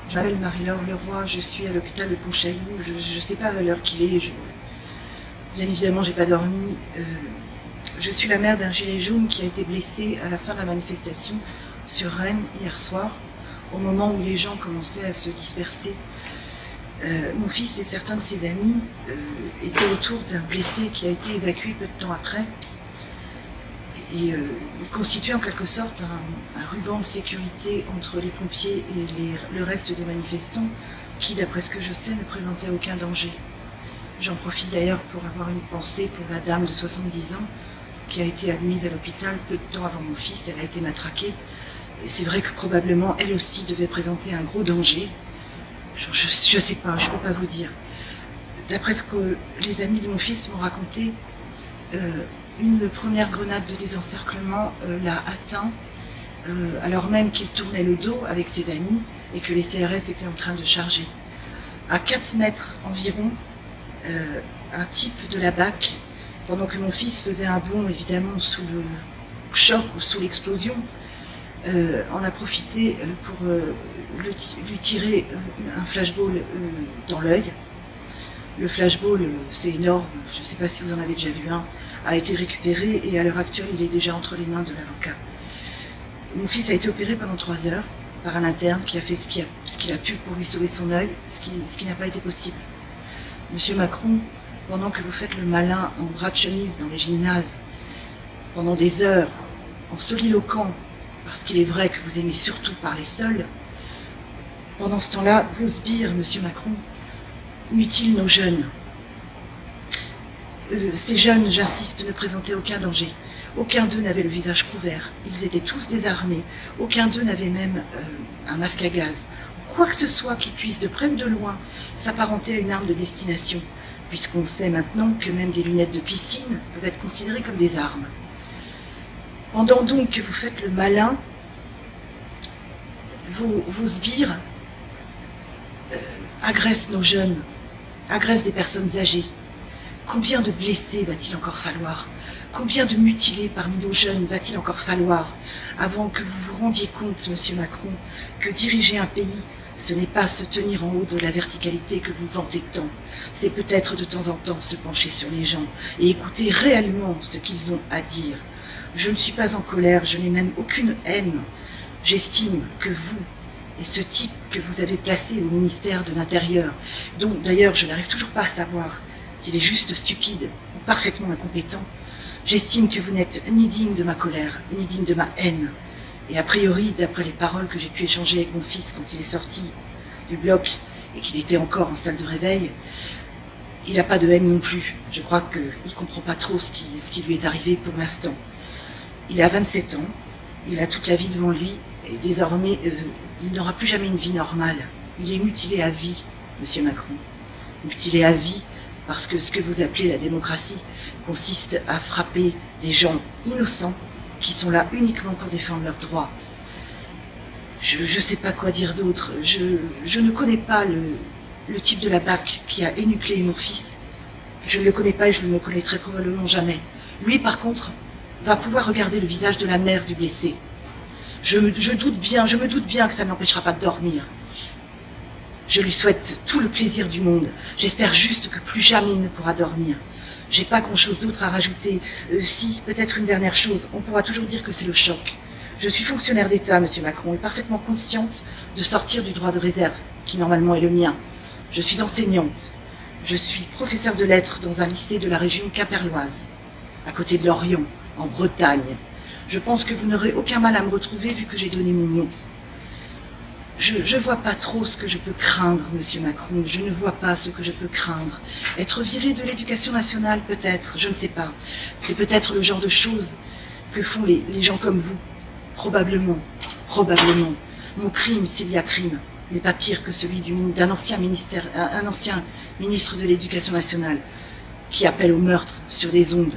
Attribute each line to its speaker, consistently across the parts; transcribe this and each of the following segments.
Speaker 1: Je m'appelle Marie-Laure Leroy, je suis à l'hôpital de Pontchaillou, je ne sais pas à l'heure qu'il est, bien évidemment j'ai pas dormi. Je suis la mère d'un gilet jaune qui a été blessé à la fin de la manifestation sur Rennes hier soir, au moment où les gens commençaient à se disperser. Mon fils et certains de ses amis étaient autour d'un blessé qui a été évacué peu de temps après. Et il constituait en quelque sorte un ruban de sécurité entre les pompiers et le reste des manifestants qui, d'après ce que je sais, ne présentait aucun danger. J'en profite d'ailleurs pour avoir une pensée pour la dame de 70 ans qui a été admise à l'hôpital peu de temps avant mon fils. Elle a été matraquée. Et c'est vrai que probablement elle aussi devait présenter un gros danger. Je sais pas, je peux pas vous dire. D'après ce que les amis de mon fils m'ont raconté, une première grenade de désencerclement l'a atteint alors même qu'il tournait le dos avec ses amis et que les CRS étaient en train de charger. À 4 mètres environ, un type de la BAC, pendant que mon fils faisait un bond évidemment sous le choc ou sous l'explosion, en a profité pour lui tirer un flashball dans l'œil. Le flashball, c'est énorme, je ne sais pas si vous en avez déjà vu un, a été récupéré et à l'heure actuelle, il est déjà entre les mains de l'avocat. Mon fils a été opéré pendant 3 heures par un interne qui a fait ce qu'il a pu pour lui sauver son œil, ce qui n'a pas été possible. Monsieur Macron, pendant que vous faites le malin en bras de chemise dans les gymnases, pendant des heures, en soliloquant, parce qu'il est vrai que vous aimez surtout parler seul, pendant ce temps-là, vos sbires, monsieur Macron, mutilent nos jeunes. Ces jeunes, j'insiste, ne présentaient aucun danger. Aucun d'eux n'avait le visage couvert. Ils étaient tous désarmés. Aucun d'eux n'avait même un masque à gaz. Quoi que ce soit qui puisse, de près ou de loin, s'apparenter à une arme de destination, puisqu'on sait maintenant que même des lunettes de piscine peuvent être considérées comme des armes. Pendant donc que vous faites le malin, vos sbires agressent nos jeunes, agressent des personnes âgées. Combien de blessés va-t-il encore falloir? Combien de mutilés parmi nos jeunes va-t-il encore falloir avant que vous vous rendiez compte, monsieur Macron, que diriger un pays, ce n'est pas se tenir en haut de la verticalité que vous vantez tant. C'est peut-être de temps en temps se pencher sur les gens et écouter réellement ce qu'ils ont à dire. Je ne suis pas en colère, je n'ai même aucune haine. J'estime que vous, et ce type que vous avez placé au ministère de l'Intérieur, dont d'ailleurs je n'arrive toujours pas à savoir s'il est juste stupide ou parfaitement incompétent, j'estime que vous n'êtes ni digne de ma colère, ni digne de ma haine. Et a priori, d'après les paroles que j'ai pu échanger avec mon fils quand il est sorti du bloc et qu'il était encore en salle de réveil, il n'a pas de haine non plus. Je crois qu'il ne comprend pas trop ce qui lui est arrivé pour l'instant. Il a 27 ans, il a toute la vie devant lui, et désormais, il n'aura plus jamais une vie normale. Il est mutilé à vie, monsieur Macron. Mutilé à vie, parce que ce que vous appelez la démocratie consiste à frapper des gens innocents qui sont là uniquement pour défendre leurs droits. Je ne sais pas quoi dire d'autre. Je ne connais pas le type de la BAC qui a énuclé mon fils. Je ne le connais pas et je ne le connaîtrai probablement jamais. Lui, par contre, va pouvoir regarder le visage de la mère du blessé. Je me doute bien que ça ne l'empêchera pas de dormir. Je lui souhaite tout le plaisir du monde. J'espère juste que plus jamais il ne pourra dormir. J'ai pas grand-chose d'autre à rajouter. Si, peut-être une dernière chose, on pourra toujours dire que c'est le choc. Je suis fonctionnaire d'État, monsieur Macron, et parfaitement consciente de sortir du droit de réserve, qui normalement est le mien. Je suis enseignante. Je suis professeure de lettres dans un lycée de la région quimpéroise, à côté de Lorient, en Bretagne. Je pense que vous n'aurez aucun mal à me retrouver vu que j'ai donné mon nom. Je vois pas trop ce que je peux craindre, monsieur Macron. Je ne vois pas ce que je peux craindre. Être viré de l'éducation nationale, peut-être, je ne sais pas. C'est peut-être le genre de choses que font les gens comme vous. Probablement. Mon crime, s'il y a crime, n'est pas pire que celui d'un ancien ministre de l'Éducation nationale qui appelle au meurtre sur des ondes.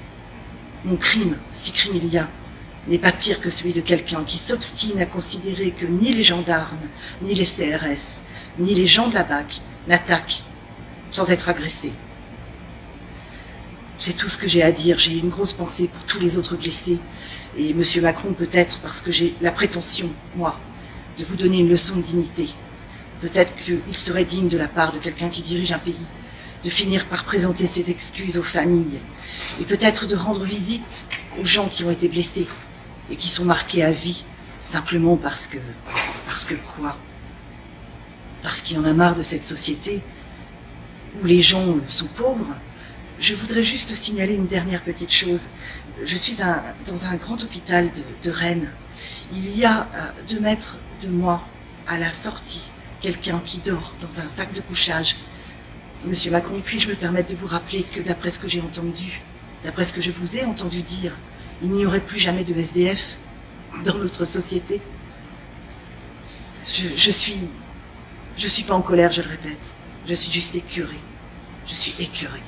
Speaker 1: Mon crime, si crime il y a, n'est pas pire que celui de quelqu'un qui s'obstine à considérer que ni les gendarmes, ni les CRS, ni les gens de la BAC n'attaquent sans être agressés. C'est tout ce que j'ai à dire. J'ai une grosse pensée pour tous les autres blessés. Et monsieur Macron, peut-être parce que j'ai la prétention, moi, de vous donner une leçon de dignité. Peut-être qu'il serait digne de la part de quelqu'un qui dirige un pays de finir par présenter ses excuses aux familles et peut-être de rendre visite aux gens qui ont été blessés et qui sont marqués à vie simplement parce que quoi? Parce qu'il y en a marre de cette société où les gens sont pauvres. Je voudrais juste signaler une dernière petite chose. Je suis dans un grand hôpital de Rennes. Il y a 2 mètres de moi, à la sortie, quelqu'un qui dort dans un sac de couchage. Monsieur Macron, puis-je me permettre de vous rappeler que d'après ce que j'ai entendu, d'après ce que je vous ai entendu dire, il n'y aurait plus jamais de SDF dans notre société. Je suis pas en colère, je le répète. Je suis juste écœurée. Je suis écœurée.